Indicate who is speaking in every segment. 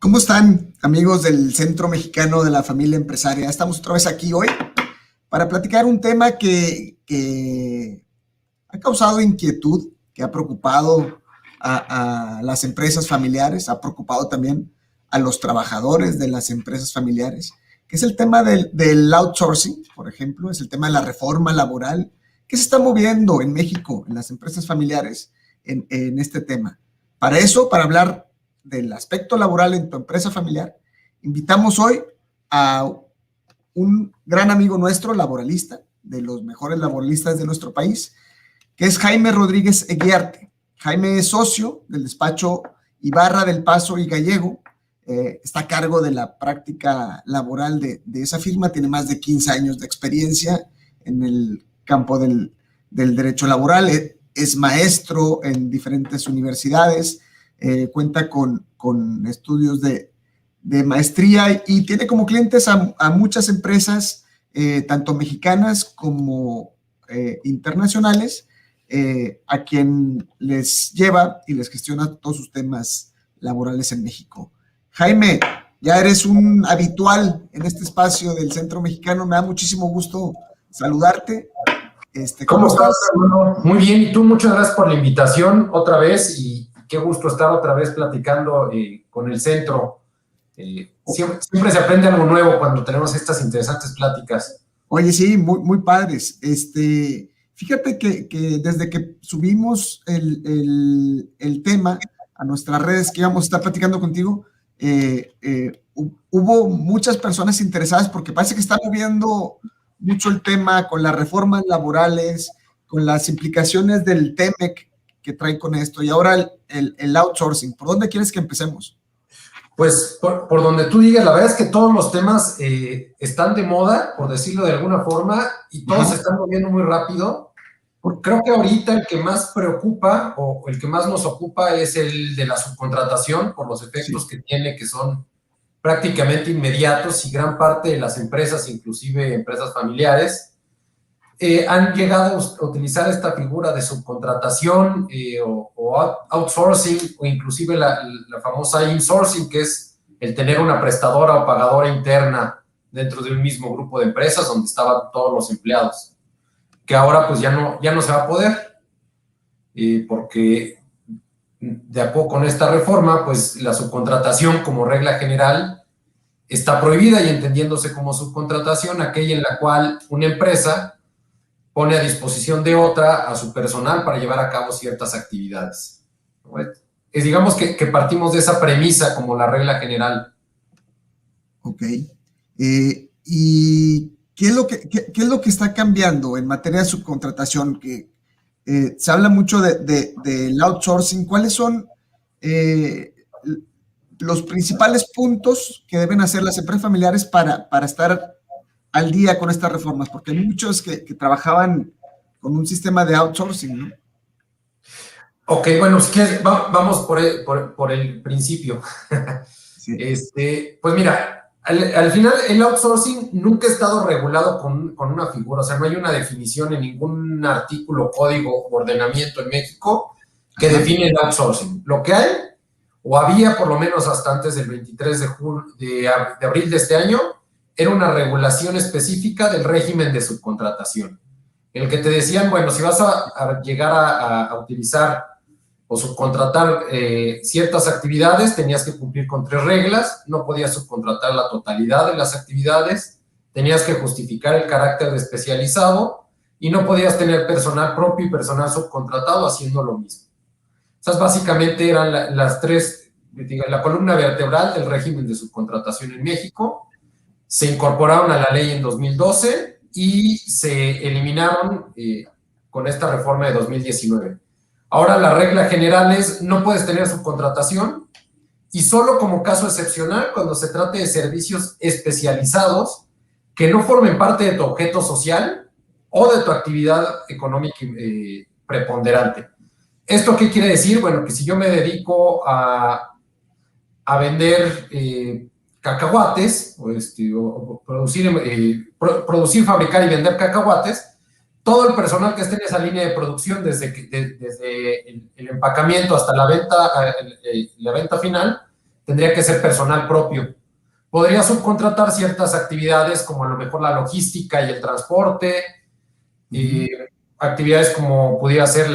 Speaker 1: ¿Cómo están, amigos del Centro Mexicano de la Familia Empresaria? Estamos otra vez aquí hoy para platicar un tema que ha causado inquietud, que ha preocupado a las empresas familiares, ha preocupado también a los trabajadores de las empresas familiares, que es el tema del outsourcing, por ejemplo, es el tema de la reforma laboral que se está moviendo en México, en las empresas familiares, en este tema. Para eso, para hablar del aspecto laboral en tu empresa familiar, invitamos hoy a un gran amigo nuestro, laboralista, de los mejores laboralistas de nuestro país, que es Jaime Rodríguez Eguiarte. Jaime es socio del despacho Ibarra del Paso y Gallego, está a cargo de la práctica laboral de esa firma, tiene más de 15 años de experiencia en el campo del derecho laboral, es maestro en diferentes universidades, cuenta con estudios de maestría y tiene como clientes a muchas empresas, tanto mexicanas como internacionales, a quien les lleva y les gestiona todos sus temas laborales en México. Jaime, ya eres un habitual en este espacio del Centro Mexicano, me da muchísimo gusto saludarte.
Speaker 2: ¿Cómo estás, hermano? Muy bien, y tú, muchas gracias por la invitación otra vez y qué gusto estar otra vez platicando con el centro. Siempre se aprende algo nuevo cuando tenemos estas interesantes pláticas.
Speaker 1: Oye, sí, muy padres. Fíjate que desde que subimos el tema a nuestras redes que íbamos a estar platicando contigo, hubo muchas personas interesadas porque parece que está moviendo mucho el tema con las reformas laborales, con las implicaciones del TEMEC que trae con esto y ahora el outsourcing. ¿Por dónde quieres que empecemos?
Speaker 2: Pues por donde tú digas, la verdad es que todos los temas están de moda, por decirlo de alguna forma, y todos se están moviendo muy rápido. Creo que ahorita el que más preocupa o el que más nos ocupa es el de la subcontratación por los efectos que tiene, que son prácticamente inmediatos, y gran parte de las empresas, inclusive empresas familiares, han llegado a utilizar esta figura de subcontratación o outsourcing, o inclusive la famosa insourcing, que es el tener una prestadora o pagadora interna dentro de un mismo grupo de empresas donde estaban todos los empleados, que ahora pues ya no se va a poder, porque de a poco con esta reforma, pues la subcontratación como regla general está prohibida, y entendiéndose como subcontratación aquella en la cual una empresa pone a disposición de otra a su personal para llevar a cabo ciertas actividades. Digamos que partimos de esa premisa como la regla general.
Speaker 1: Ok. ¿Y qué es lo que está cambiando en materia de subcontratación? Que se habla mucho del outsourcing. ¿Cuáles son los principales puntos que deben hacer las empresas familiares para estar al día con estas reformas? Porque hay muchos que trabajaban con un sistema de outsourcing, ¿no?
Speaker 2: Ok, bueno, si quieres, vamos por el principio. Sí. Pues mira, al final el outsourcing nunca ha estado regulado con una figura, o sea, no hay una definición en ningún artículo, código o ordenamiento en México que define el outsourcing. Lo que hay, o había por lo menos hasta antes del 23 de abril de este año, era una regulación específica del régimen de subcontratación, en el que te decían, bueno, si vas a llegar a utilizar o subcontratar ciertas actividades, tenías que cumplir con 3 reglas: no podías subcontratar la totalidad de las actividades, tenías que justificar el carácter de especializado, y no podías tener personal propio y personal subcontratado haciendo lo mismo. Esas básicamente eran las 3, la columna vertebral del régimen de subcontratación en México. Se incorporaron a la ley en 2012 y se eliminaron con esta reforma de 2019. Ahora la regla general es: no puedes tener subcontratación, y solo como caso excepcional cuando se trate de servicios especializados que no formen parte de tu objeto social o de tu actividad económica preponderante. ¿Esto qué quiere decir? Bueno, que si yo me dedico a vender cacahuates, o producir, fabricar y vender cacahuates, todo el personal que esté en esa línea de producción, desde el empacamiento hasta la venta final, tendría que ser personal propio. Podría subcontratar ciertas actividades como a lo mejor la logística y el transporte, actividades como pudiera ser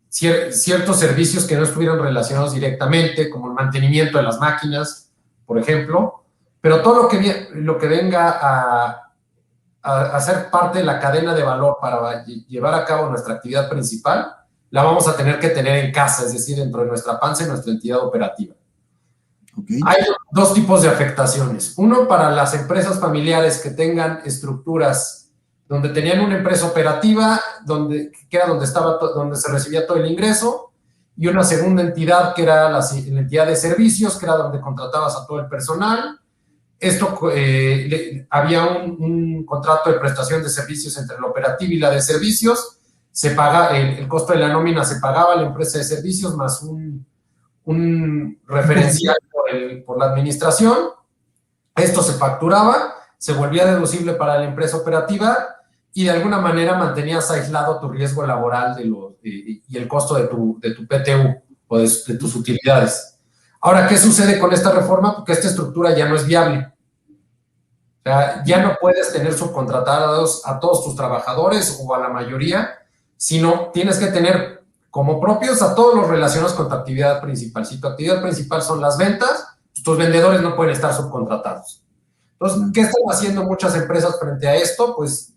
Speaker 2: ciertos servicios que no estuvieran relacionados directamente, como el mantenimiento de las máquinas, por ejemplo, pero todo lo que venga a ser parte de la cadena de valor para llevar a cabo nuestra actividad principal, la vamos a tener que tener en casa, es decir, dentro de nuestra panza y nuestra entidad operativa. Okay. Hay dos tipos de afectaciones. Uno, para las empresas familiares que tengan estructuras donde tenían una empresa operativa, que era donde se recibía todo el ingreso, y una segunda entidad que era la entidad de servicios, que era donde contratabas a todo el personal. Esto, había un contrato de prestación de servicios entre la operativa y la de servicios. Se paga, el costo de la nómina se pagaba a la empresa de servicios más un referencial por la administración. Esto se facturaba, se volvía deducible para la empresa operativa y de alguna manera mantenías aislado tu riesgo laboral y el costo de tu PTU o de tus utilidades. Ahora, ¿qué sucede con esta reforma? Porque esta estructura ya no es viable. O sea, ya no puedes tener subcontratados a todos tus trabajadores o a la mayoría, sino tienes que tener como propios a todos los relacionados con tu actividad principal. Si tu actividad principal son las ventas, tus vendedores no pueden estar subcontratados. Entonces, ¿qué están haciendo muchas empresas frente a esto? Pues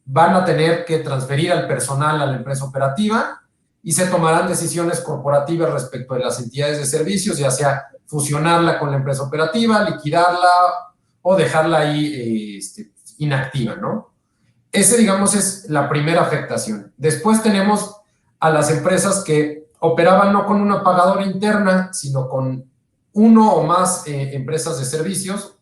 Speaker 2: van a tener que transferir al personal a la empresa operativa y se tomarán decisiones corporativas respecto de las entidades de servicios, ya sea fusionarla con la empresa operativa, liquidarla o dejarla ahí inactiva, ¿no? Ese, digamos, es la primera afectación. Después tenemos a las empresas que operaban no con una pagadora interna, sino con uno o más empresas de servicios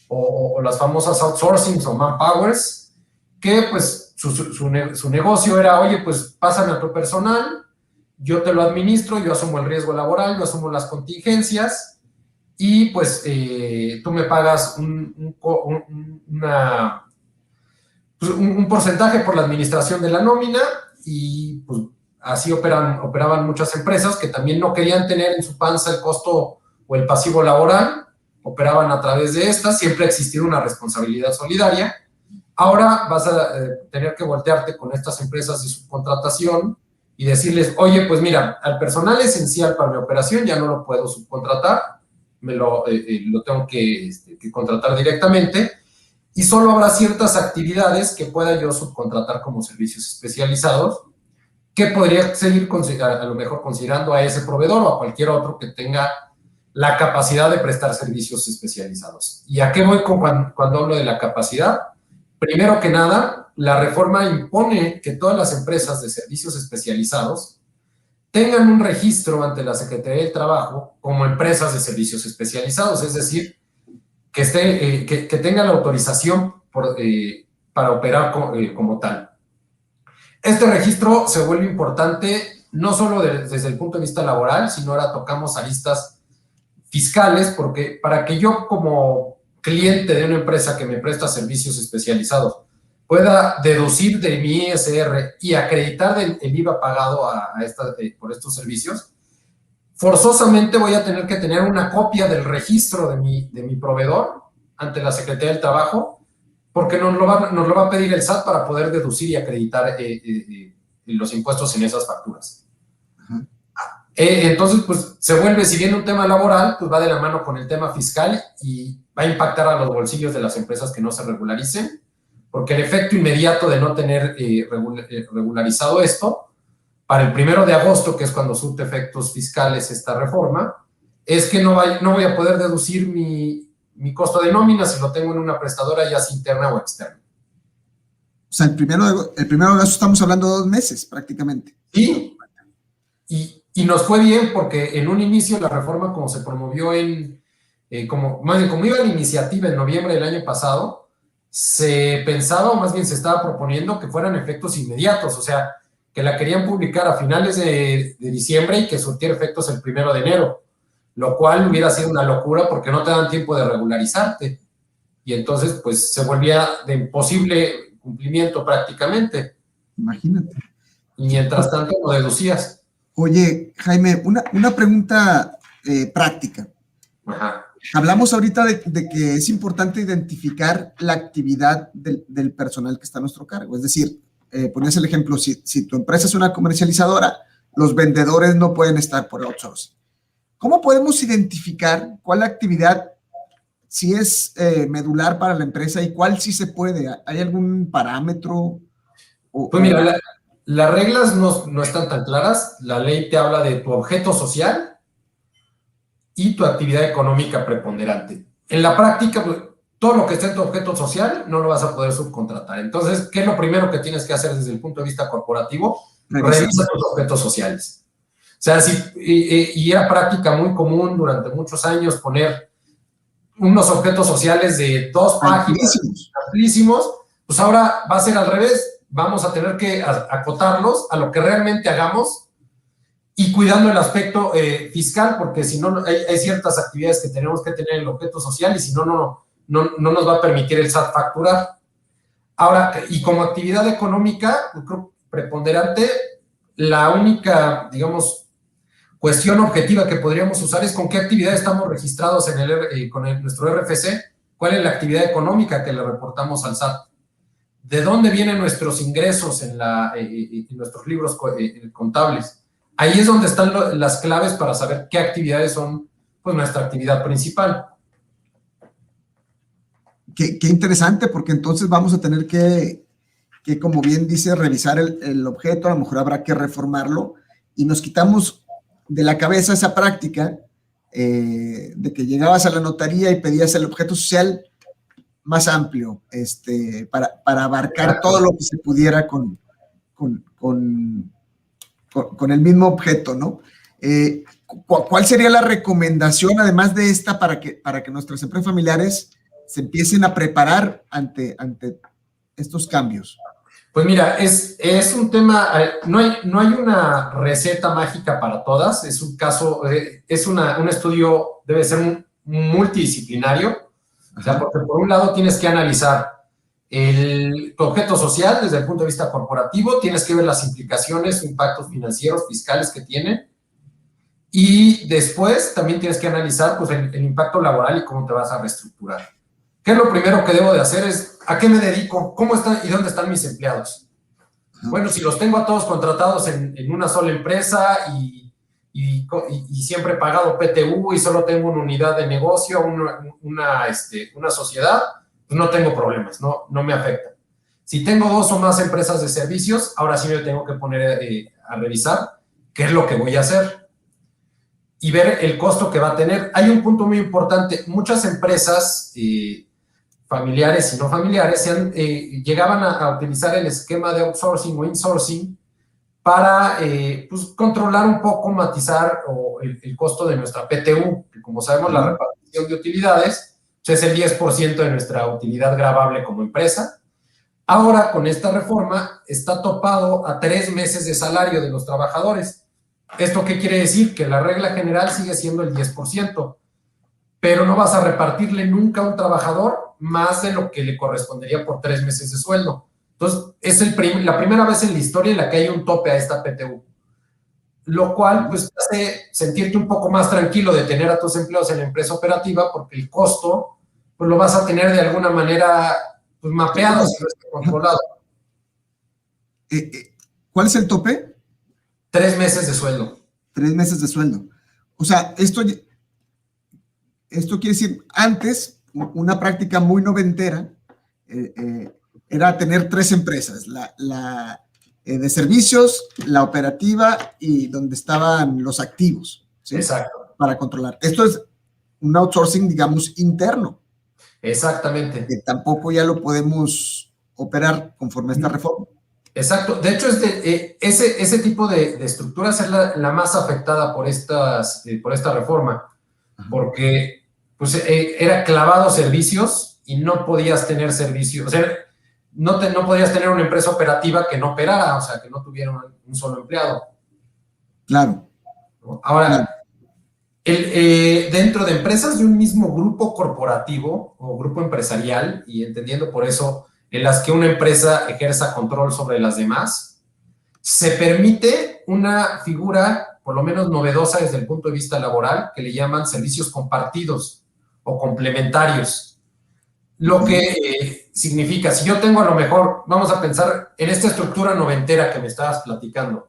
Speaker 2: o las famosas outsourcings o manpowers, que pues su negocio era, oye, pues pásame a tu personal, yo te lo administro, yo asumo el riesgo laboral, yo asumo las contingencias y pues tú me pagas un porcentaje por la administración de la nómina y pues así operaban muchas empresas que también no querían tener en su panza el costo o el pasivo laboral, operaban a través de estas, siempre existía una responsabilidad solidaria. Ahora vas a tener que voltearte con estas empresas de subcontratación y decirles, oye, pues mira, al personal esencial para mi operación ya no lo puedo subcontratar, lo tengo que contratar directamente y solo habrá ciertas actividades que pueda yo subcontratar como servicios especializados que podría seguir a lo mejor considerando a ese proveedor o a cualquier otro que tenga la capacidad de prestar servicios especializados. ¿Y a qué voy cuando hablo de la capacidad? Primero que nada, la reforma impone que todas las empresas de servicios especializados tengan un registro ante la Secretaría del Trabajo como empresas de servicios especializados, es decir, que tengan la autorización para operar como tal. Este registro se vuelve importante no solo desde el punto de vista laboral, sino ahora tocamos aristas fiscales, porque para que yo como cliente de una empresa que me presta servicios especializados pueda deducir de mi ISR y acreditar el IVA pagado por estos servicios, forzosamente voy a tener que tener una copia del registro de mi proveedor ante la Secretaría del Trabajo, porque nos lo va a pedir el SAT para poder deducir y acreditar los impuestos en esas facturas. Entonces, pues, se vuelve, si bien un tema laboral, pues va de la mano con el tema fiscal y va a impactar a los bolsillos de las empresas que no se regularicen, porque el efecto inmediato de no tener regularizado esto, para el 1 de agosto, que es cuando surte efectos fiscales esta reforma, es que no voy a poder deducir mi costo de nómina si lo tengo en una prestadora ya sea interna o externa.
Speaker 1: O sea, el primero de agosto estamos hablando de 2 meses prácticamente.
Speaker 2: Sí, y nos fue bien porque en un inicio la reforma, como se promovió como iba la iniciativa en noviembre del año pasado, se pensaba, o más bien se estaba proponiendo que fueran efectos inmediatos, o sea, que la querían publicar a finales de diciembre y que surtiera efectos el 1 de enero, lo cual hubiera sido una locura porque no te dan tiempo de regularizarte. Y entonces, pues, se volvía de imposible cumplimiento prácticamente.
Speaker 1: Imagínate.
Speaker 2: Y mientras tanto lo deducías.
Speaker 1: Oye, Jaime, una pregunta práctica.
Speaker 2: Ajá.
Speaker 1: Hablamos ahorita de que es importante identificar la actividad del personal que está a nuestro cargo. Es decir, ponías el ejemplo, si tu empresa es una comercializadora, los vendedores no pueden estar por outsourcing. ¿Cómo podemos identificar cuál actividad sí es medular para la empresa y cuál sí se puede? ¿Hay algún parámetro?
Speaker 2: Pues mira, las reglas no están tan claras. La ley te habla de tu objeto social y tu actividad económica preponderante. En la práctica, pues, todo lo que esté en tu objeto social no lo vas a poder subcontratar. Entonces, ¿qué es lo primero que tienes que hacer desde el punto de vista corporativo? Revisa tus objetos sociales. O sea, y era práctica muy común durante muchos años poner unos objetos sociales de 2 páginas amplísimos, pues ahora va a ser al revés. Vamos a tener que acotarlos a lo que realmente hagamos y cuidando el aspecto fiscal, porque si no, hay ciertas actividades que tenemos que tener en el objeto social y si no, no nos va a permitir el SAT facturar. Ahora, y como actividad económica, yo creo preponderante, la única, digamos, cuestión objetiva que podríamos usar es con qué actividad estamos registrados con nuestro RFC, cuál es la actividad económica que le reportamos al SAT, de dónde vienen nuestros ingresos en nuestros libros contables. Ahí es donde están las claves para saber qué actividades son pues, nuestra actividad principal.
Speaker 1: Qué interesante, porque entonces vamos a tener que, como bien dice, revisar el objeto, a lo mejor habrá que reformarlo y nos quitamos de la cabeza esa práctica de que llegabas a la notaría y pedías el objeto social más amplio, para abarcar todo lo que se pudiera con el mismo objeto, ¿no? ¿Cuál sería la recomendación, además de esta, para que nuestras empresas familiares se empiecen a preparar ante estos cambios?
Speaker 2: Pues mira, es un tema, no hay una receta mágica para todas, es un caso, es un estudio, debe ser multidisciplinario, o sea, porque por un lado tienes que analizar tu objeto social desde el punto de vista corporativo, tienes que ver las implicaciones, impactos financieros, fiscales que tiene, y después también tienes que analizar pues, el impacto laboral y cómo te vas a reestructurar. ¿Qué es lo primero que debo de hacer? Es, ¿a qué me dedico? ¿Cómo están y dónde están mis empleados? Bueno, si los tengo a todos contratados en una sola empresa y siempre he pagado PTU y solo tengo una unidad de negocio, una sociedad, pues no tengo problemas, no me afecta. Si tengo 2 o más empresas de servicios, ahora sí me tengo que poner a revisar qué es lo que voy a hacer y ver el costo que va a tener. Hay un punto muy importante. Muchas empresas familiares y no familiares llegaban a utilizar el esquema de outsourcing o insourcing para pues, controlar un poco, matizar el costo de nuestra PTU, que como sabemos la repartición de utilidades pues, es el 10% de nuestra utilidad gravable como empresa. Ahora, con esta reforma, está topado a 3 meses de salario de los trabajadores. ¿Esto qué quiere decir? Que la regla general sigue siendo el 10%, pero no vas a repartirle nunca a un trabajador más de lo que le correspondería por 3 meses de sueldo. Entonces, es la primera vez en la historia en la que hay un tope a esta PTU, lo cual pues te hace sentirte un poco más tranquilo de tener a tus empleados en la empresa operativa porque el costo pues lo vas a tener de alguna manera pues, mapeado, si no está controlado.
Speaker 1: ¿Cuál es el tope?
Speaker 2: 3 meses de sueldo.
Speaker 1: 3 meses de sueldo. O sea, esto quiere decir, antes, una práctica muy noventera era tener 3 empresas, la de servicios, la operativa y donde estaban los activos. ¿Sí?
Speaker 2: Exacto.
Speaker 1: Para controlar. Esto es un outsourcing, digamos, interno.
Speaker 2: Exactamente.
Speaker 1: Que tampoco ya lo podemos operar conforme a esta reforma.
Speaker 2: Exacto. De hecho, ese tipo de estructuras es la más afectada por esta reforma, porque pues, era clavado servicios y no podías tener servicios, o sea, no podías tener una empresa operativa que no operara, o sea, que no tuviera un solo empleado.
Speaker 1: Claro.
Speaker 2: Ahora, dentro de empresas de un mismo grupo corporativo o grupo empresarial, y entendiendo por eso en las que una empresa ejerza control sobre las demás, se permite una figura por lo menos novedosa desde el punto de vista laboral, que le llaman servicios compartidos o complementarios. Lo que significa, si yo tengo a lo mejor, vamos a pensar en esta estructura noventera que me estabas platicando,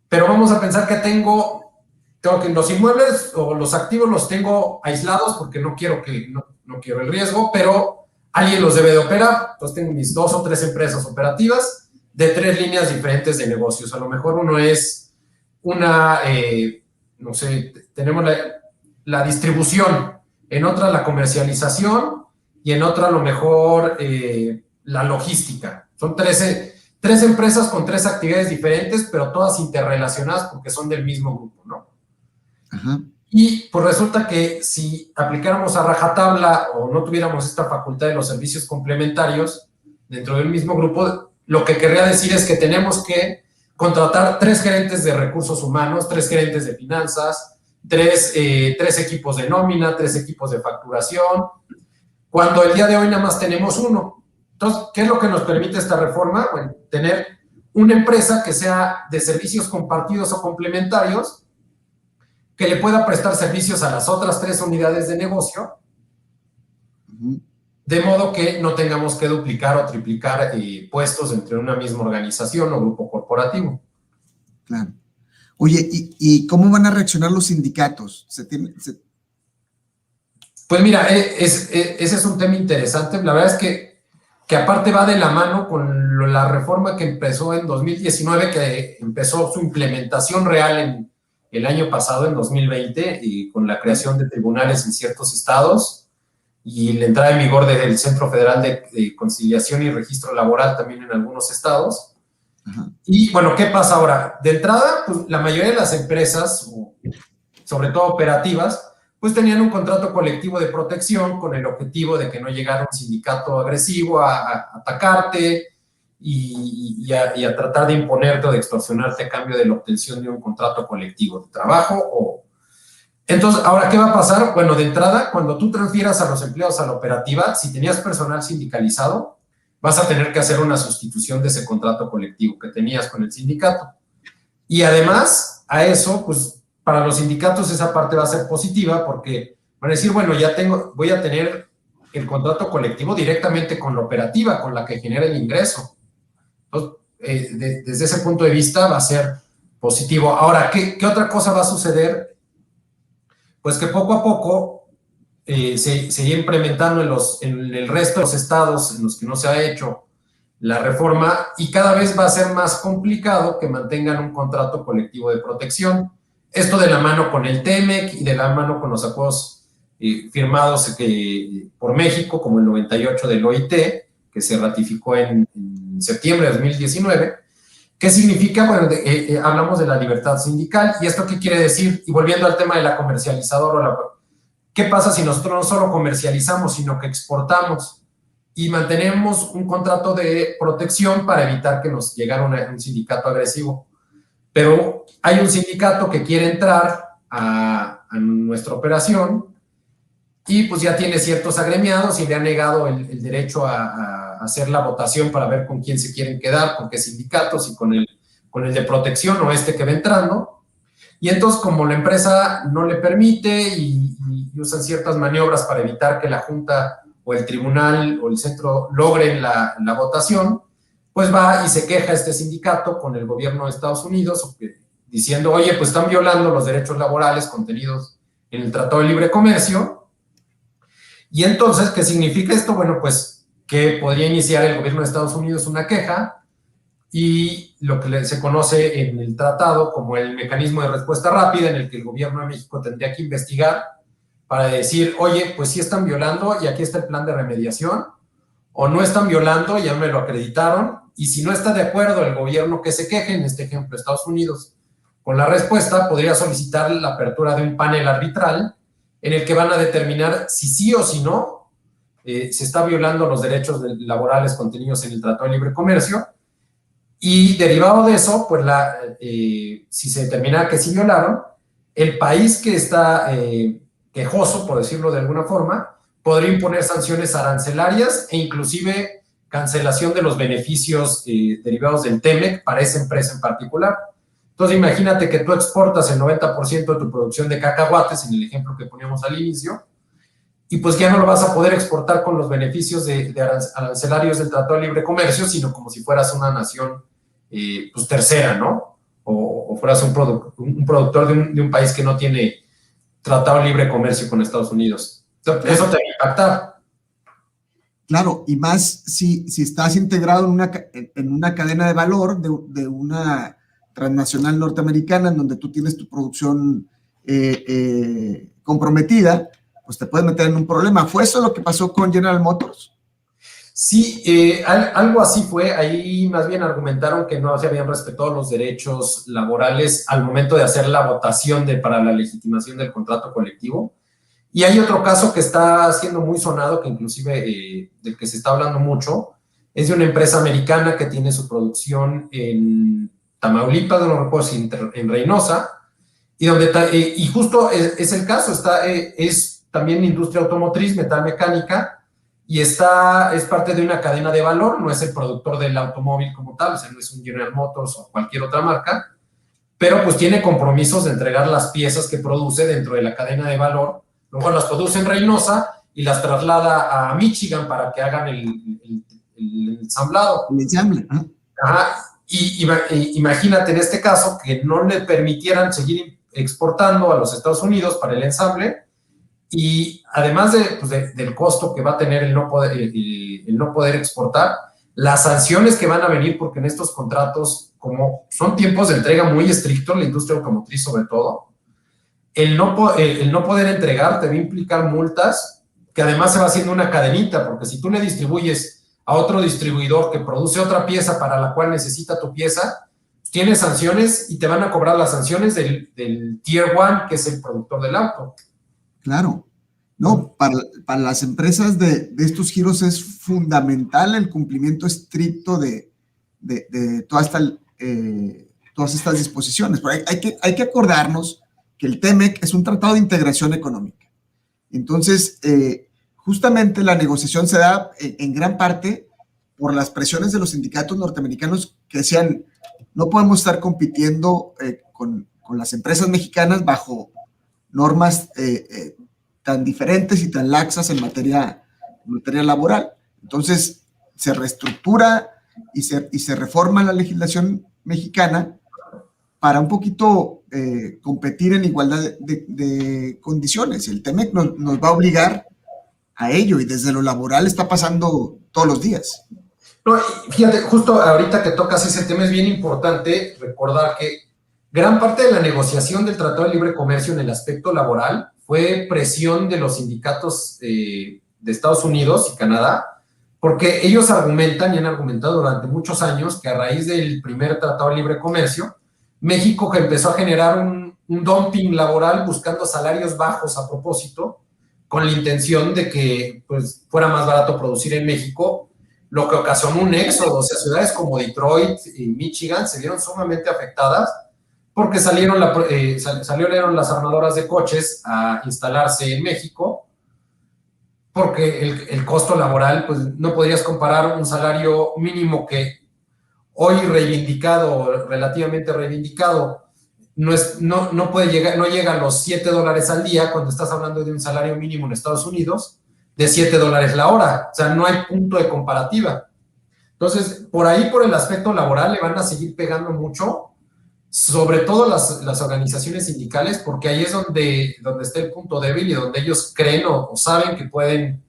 Speaker 2: pero vamos a pensar que tengo que los inmuebles o los activos los tengo aislados porque no quiero el riesgo, pero alguien los debe de operar. Entonces tengo mis 2 o 3 empresas operativas de 3 líneas diferentes de negocios. A lo mejor uno es no sé, tenemos la distribución, en otra la comercialización y en otra a lo mejor la logística. Son 3 empresas con 3 actividades diferentes, pero todas interrelacionadas porque son del mismo grupo, ¿no?
Speaker 1: Ajá.
Speaker 2: Y pues resulta que si aplicáramos a rajatabla o no tuviéramos esta facultad de los servicios complementarios dentro del mismo grupo, lo que querría decir es que tenemos que contratar 3 gerentes de recursos humanos, 3 gerentes de finanzas, 3 equipos de nómina, 3 equipos de facturación, cuando el día de hoy nada más tenemos 1. Entonces, ¿qué es lo que nos permite esta reforma? Bueno, tener una empresa que sea de servicios compartidos o complementarios, que le pueda prestar servicios a las otras 3 unidades de negocio, de modo que no tengamos que duplicar o triplicar puestos entre una misma organización o grupo corporativo.
Speaker 1: Claro. Oye, ¿y cómo van a reaccionar los sindicatos?
Speaker 2: Pues mira, ese es un tema interesante. La verdad es que aparte va de la mano con la reforma que empezó en 2019, que empezó su implementación real en el año pasado, en 2020, y con la creación de tribunales en ciertos estados y la entrada en vigor del Centro Federal de Conciliación y Registro Laboral también en algunos estados. Ajá. Y bueno, ¿qué pasa ahora? De entrada, pues la mayoría de las empresas, sobre todo operativas, pues tenían un contrato colectivo de protección con el objetivo de que no llegara un sindicato agresivo a atacarte y a tratar de imponerte o de extorsionarte a cambio de la obtención de un contrato colectivo de trabajo. Entonces, ¿ahora qué va a pasar? Bueno, de entrada, cuando tú transfieras a los empleados a la operativa, si tenías personal sindicalizado, vas a tener que hacer una sustitución de ese contrato colectivo que tenías con el sindicato. Y además, a eso, pues, para los sindicatos esa parte va a ser positiva porque van a decir, bueno, voy a tener el contrato colectivo directamente con la operativa, con la que genera el ingreso. Entonces, desde ese punto de vista va a ser positivo. Ahora, ¿qué otra cosa va a suceder? Pues que poco a poco se irá implementando en el resto de los estados en los que no se ha hecho la reforma y cada vez va a ser más complicado que mantengan un contrato colectivo de protección. Esto de la mano con el TEMEC y de la mano con los acuerdos firmados por México, como el 98 del OIT, que se ratificó en septiembre de 2019. ¿Qué significa? Bueno, hablamos de la libertad sindical. ¿Y esto qué quiere decir? Y volviendo al tema de la comercializadora, ¿qué pasa si nosotros no solo comercializamos, sino que exportamos y mantenemos un contrato de protección para evitar que nos llegara un sindicato agresivo? Pero hay un sindicato que quiere entrar a nuestra operación y pues ya tiene ciertos agremiados y le ha negado el derecho a hacer la votación para ver con quién se quieren quedar, con qué sindicatos y con el de protección o que va entrando. Y entonces, como la empresa no le permite y usan ciertas maniobras para evitar que la Junta o el tribunal o el centro logren la votación, pues va y se queja este sindicato con el gobierno de Estados Unidos diciendo, oye, pues están violando los derechos laborales contenidos en el Tratado de Libre Comercio. Y entonces, ¿qué significa esto? Bueno, pues que podría iniciar el gobierno de Estados Unidos una queja y lo que se conoce en el tratado como el mecanismo de respuesta rápida, en el que el gobierno de México tendría que investigar para decir, oye, pues sí están violando y aquí está el plan de remediación, o no están violando, ya me lo acreditaron, y si no está de acuerdo el gobierno que se queje, en este ejemplo Estados Unidos, con la respuesta, podría solicitar la apertura de un panel arbitral en el que van a determinar si sí o si no se está violando los derechos laborales contenidos en el Tratado de Libre Comercio, y derivado de eso, pues si se determina que sí violaron, el país que está quejoso, por decirlo de alguna forma, podría imponer sanciones arancelarias e inclusive cancelación de los beneficios derivados del TEMEC para esa empresa en particular. Entonces, imagínate que tú exportas el 90% de tu producción de cacahuates, en el ejemplo que poníamos al inicio, y pues ya no lo vas a poder exportar con los beneficios de arancelarios del Tratado de Libre Comercio, sino como si fueras una nación pues tercera, ¿no? O fueras un productor de un país que no tiene Tratado de Libre Comercio con Estados Unidos. Entonces, eso te va a impactar.
Speaker 1: Claro, y más si estás integrado en una cadena de valor de una transnacional norteamericana en donde tú tienes tu producción comprometida, pues te puedes meter en un problema. ¿Fue eso lo que pasó con General Motors?
Speaker 2: Sí, algo así fue. Ahí más bien argumentaron que no se habían respetado los derechos laborales al momento de hacer la votación para la legitimación del contrato colectivo. Y hay otro caso que está siendo muy sonado, que inclusive del que se está hablando mucho, es de una empresa americana que tiene su producción en Tamaulipas, no recuerdo si en Reynosa, y justo es el caso, es también industria automotriz, metalmecánica, y es parte de una cadena de valor, no es el productor del automóvil como tal, o sea, no es un General Motors o cualquier otra marca, pero pues tiene compromisos de entregar las piezas que produce dentro de la cadena de valor. Luego las produce en Reynosa y las traslada a Michigan para que hagan el ensamblado.
Speaker 1: El ensamble, ¿eh?
Speaker 2: Ajá. Y imagínate en este caso que no le permitieran seguir exportando a los Estados Unidos para el ensamble, y además del costo que va a tener el no poder exportar, las sanciones que van a venir, porque en estos contratos, como son tiempos de entrega muy estrictos, la industria automotriz sobre todo, el no poder entregar te va a implicar multas, que además se va haciendo una cadenita, porque si tú le distribuyes a otro distribuidor que produce otra pieza para la cual necesita tu pieza, tienes sanciones y te van a cobrar las sanciones del Tier 1, que es el productor del auto.
Speaker 1: Claro. No, para las empresas de estos giros es fundamental el cumplimiento estricto de todas estas disposiciones. Pero hay que acordarnos que el TEMEC es un tratado de integración económica. Entonces, justamente la negociación se da en gran parte por las presiones de los sindicatos norteamericanos que decían, no podemos estar compitiendo con las empresas mexicanas bajo normas tan diferentes y tan laxas en materia laboral. Entonces, se reestructura y se reforma la legislación mexicana para un poquito competir en igualdad de condiciones. El TEMEC nos va a obligar a ello, y desde lo laboral está pasando todos los días.
Speaker 2: No, fíjate, justo ahorita que tocas ese tema es bien importante recordar que gran parte de la negociación del Tratado de Libre Comercio en el aspecto laboral fue presión de los sindicatos de Estados Unidos y Canadá, porque ellos argumentan y han argumentado durante muchos años que a raíz del primer Tratado de Libre Comercio, México que empezó a generar un dumping laboral buscando salarios bajos a propósito, con la intención de que pues, fuera más barato producir en México, lo que ocasionó un éxodo. O sea, ciudades como Detroit y Michigan se vieron sumamente afectadas porque salieron las armadoras de coches a instalarse en México, porque el costo laboral, pues no podrías comparar un salario mínimo que hoy reivindicado, relativamente reivindicado, no llega a los $7 al día cuando estás hablando de un salario mínimo en Estados Unidos de $7 la hora. O sea, no hay punto de comparativa. Entonces, por ahí, por el aspecto laboral, le van a seguir pegando mucho, sobre todo las organizaciones sindicales, porque ahí es donde está el punto débil y donde ellos creen o saben que pueden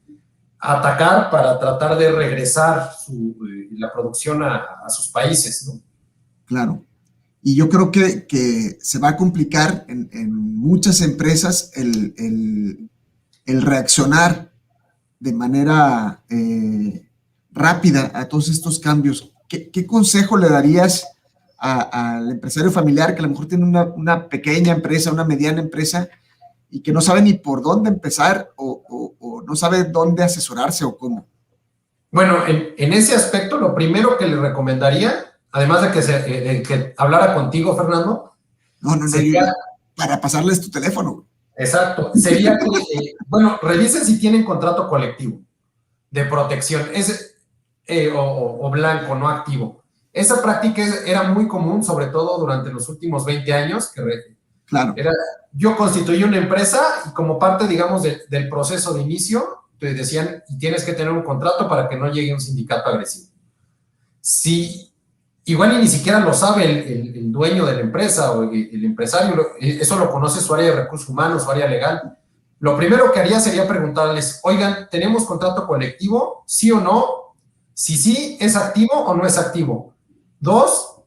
Speaker 2: atacar para tratar de regresar la producción a sus países, ¿no?
Speaker 1: Claro. Y yo creo que se va a complicar en muchas empresas el reaccionar de manera rápida a todos estos cambios. ¿Qué consejo le darías al empresario familiar que a lo mejor tiene una pequeña empresa, una mediana empresa, y que no sabe ni por dónde empezar o no sabe dónde asesorarse o cómo?
Speaker 2: Bueno, en ese aspecto, lo primero que le recomendaría, además de que hablara contigo, Fernando,
Speaker 1: sería para pasarles tu teléfono.
Speaker 2: Exacto, sería que, revisen si tienen contrato colectivo de protección, o blanco, no activo. Esa práctica era muy común, sobre todo durante los últimos 20 años,
Speaker 1: Claro.
Speaker 2: Yo constituí una empresa y como parte, digamos, del proceso de inicio, te decían, tienes que tener un contrato para que no llegue un sindicato agresivo. Si igual y ni siquiera lo sabe el dueño de la empresa o el empresario, eso lo conoce su área de recursos humanos, su área legal. Lo primero que haría sería preguntarles, oigan, ¿tenemos contrato colectivo? ¿Sí o no? Si sí, ¿es activo o no es activo? Dos,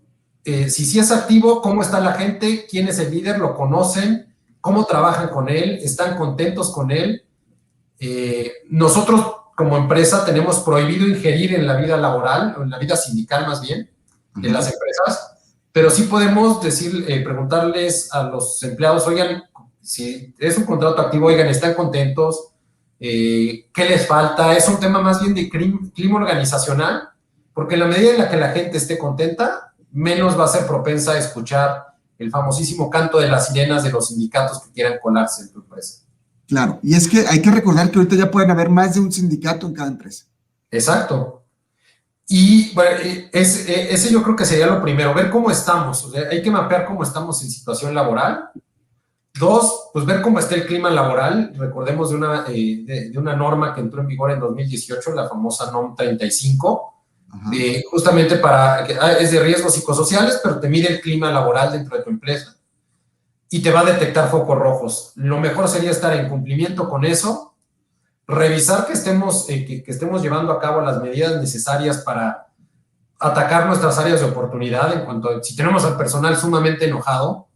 Speaker 2: si sí es activo, ¿cómo está la gente? ¿Quién es el líder? ¿Lo conocen? ¿Cómo trabajan con él? ¿Están contentos con él? Nosotros como empresa tenemos prohibido ingerir en la vida laboral, o en la vida sindical más bien, de las empresas, pero sí podemos preguntarles a los empleados, oigan, si es un contrato activo, oigan, ¿están contentos? ¿Qué les falta? Es un tema más bien de clima organizacional, porque en la medida en la que la gente esté contenta, menos va a ser propensa a escuchar el famosísimo canto de las sirenas de los sindicatos que quieran colarse en tu empresa.
Speaker 1: Claro, y es que hay que recordar que ahorita ya pueden haber más de un sindicato en cada empresa.
Speaker 2: Exacto. Y bueno, ese yo creo que sería lo primero, ver cómo estamos. O sea, hay que mapear cómo estamos en situación laboral. Dos, pues ver cómo está el clima laboral. Recordemos de una norma que entró en vigor en 2018, la famosa NOM 35, justamente es de riesgos psicosociales, pero te mide el clima laboral dentro de tu empresa y te va a detectar focos rojos. Lo mejor sería estar en cumplimiento con eso, revisar que estemos llevando a cabo las medidas necesarias para atacar nuestras áreas de oportunidad en cuanto a, si tenemos al personal sumamente enojado,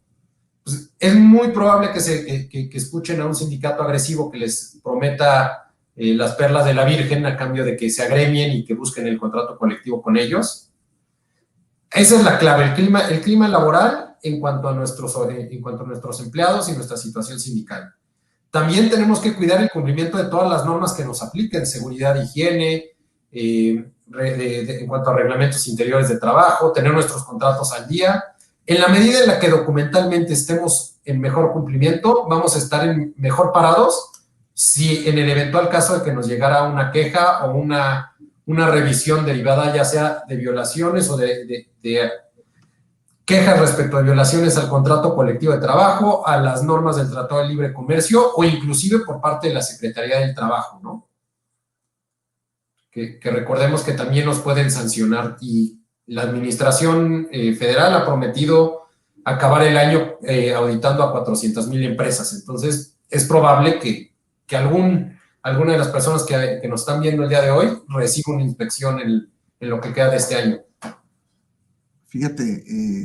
Speaker 2: pues es muy probable que escuchen a un sindicato agresivo que les prometa las perlas de la Virgen a cambio de que se agremien y que busquen el contrato colectivo con ellos. Esa es la clave, el clima laboral en cuanto a nuestros empleados y nuestra situación sindical. También tenemos que cuidar el cumplimiento de todas las normas que nos apliquen, seguridad, higiene, en cuanto a reglamentos interiores de trabajo, tener nuestros contratos al día. En la medida en la que documentalmente estemos en mejor cumplimiento, vamos a estar mejor parados si en el eventual caso de que nos llegara una queja o una revisión derivada ya sea de violaciones o de quejas respecto a violaciones al contrato colectivo de trabajo, a las normas del Tratado de Libre Comercio o inclusive por parte de la Secretaría del Trabajo, ¿no? Que recordemos que también nos pueden sancionar y la Administración Federal ha prometido acabar el año auditando a 400,000 empresas. Entonces, es probable que alguna de las personas que nos están viendo el día de hoy reciba una inspección en lo que queda de este año.
Speaker 1: Fíjate,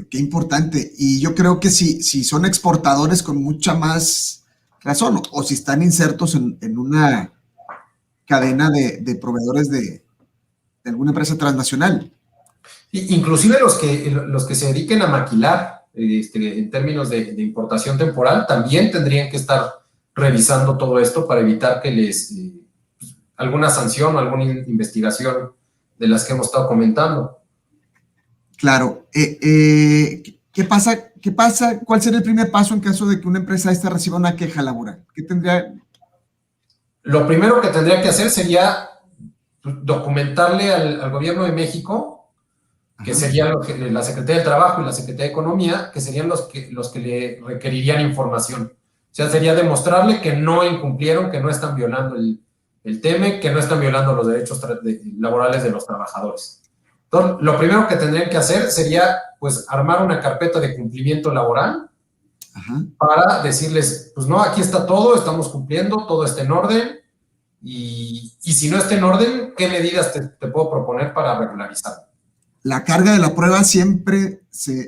Speaker 1: qué importante. Y yo creo que si son exportadores con mucha más razón, o si están insertos en una cadena de proveedores de alguna empresa transnacional.
Speaker 2: Inclusive los que se dediquen a maquilar en términos de importación temporal también tendrían que estar revisando todo esto para evitar que alguna sanción o alguna investigación de las que hemos estado comentando.
Speaker 1: Claro. ¿Qué pasa? ¿Cuál sería el primer paso en caso de que una empresa esta reciba una queja laboral? ¿Qué tendría?
Speaker 2: Lo primero que tendría que hacer sería documentarle al gobierno de México, que sería la Secretaría del Trabajo y la Secretaría de Economía, que serían los que le requerirían información. O sea, sería demostrarle que no incumplieron, que no están violando el TEMEC, que no están violando los derechos laborales de los trabajadores. Entonces, lo primero que tendrían que hacer sería, pues, armar una carpeta de cumplimiento laboral para decirles, pues, no, aquí está todo, estamos cumpliendo, todo está en orden, y si no está en orden, ¿qué medidas te puedo proponer para regularizar?
Speaker 1: La carga de la prueba siempre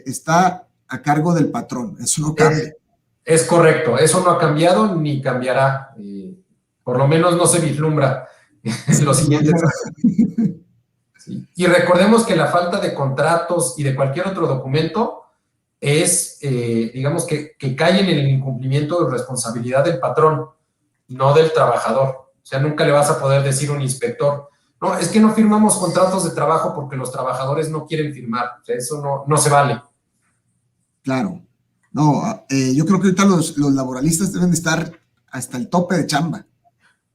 Speaker 1: está a cargo del patrón, eso no cambia.
Speaker 2: Es correcto, eso no ha cambiado ni cambiará, por lo menos no se vislumbra en los siguientes años. ¿Sí? Y recordemos que la falta de contratos y de cualquier otro documento es, digamos, que cae en el incumplimiento de responsabilidad del patrón, no del trabajador. O sea, nunca le vas a poder decir a un inspector, no, es que no firmamos contratos de trabajo porque los trabajadores no quieren firmar. O sea, eso no se vale.
Speaker 1: Claro. No, yo creo que ahorita los laboralistas deben de estar hasta el tope de chamba.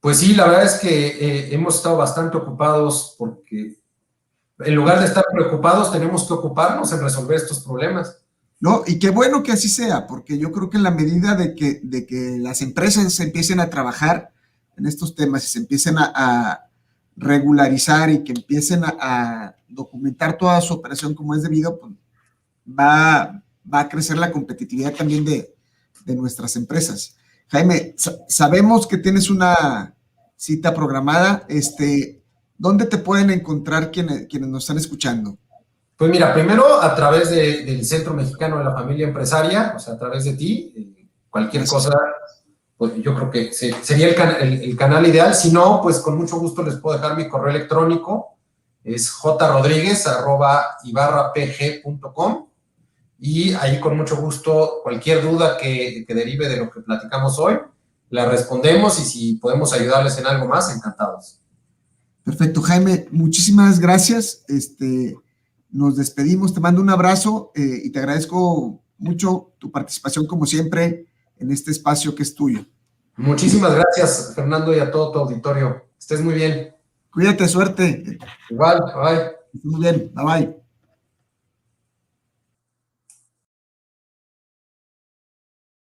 Speaker 2: Pues sí, la verdad es que hemos estado bastante ocupados porque en lugar de estar preocupados, tenemos que ocuparnos en resolver estos problemas.
Speaker 1: No, y qué bueno que así sea, porque yo creo que en la medida de que las empresas se empiecen a trabajar en estos temas y se empiecen a regularizar y que empiecen a documentar toda su operación como es debido, pues va a crecer la competitividad también de nuestras empresas. Jaime, sabemos que tienes una cita programada. ¿Dónde te pueden encontrar quienes nos están escuchando?
Speaker 2: Pues mira, primero a través del Centro Mexicano de la Familia Empresaria, o sea, a través de ti, cualquier cosa, pues yo creo que sería el canal ideal. Si no, pues con mucho gusto les puedo dejar mi correo electrónico, es jrodriguez@ibarrapg.com, y ahí con mucho gusto cualquier duda que derive de lo que platicamos hoy, la respondemos, y si podemos ayudarles en algo más, encantados.
Speaker 1: Perfecto, Jaime, muchísimas gracias. Nos despedimos, te mando un abrazo y te agradezco mucho tu participación, como siempre, en este espacio que es tuyo.
Speaker 2: Muchísimas gracias, Fernando, y a todo tu auditorio. Estés muy bien.
Speaker 1: Cuídate, suerte.
Speaker 2: Igual, bye.
Speaker 1: Estés muy bien, bye bye.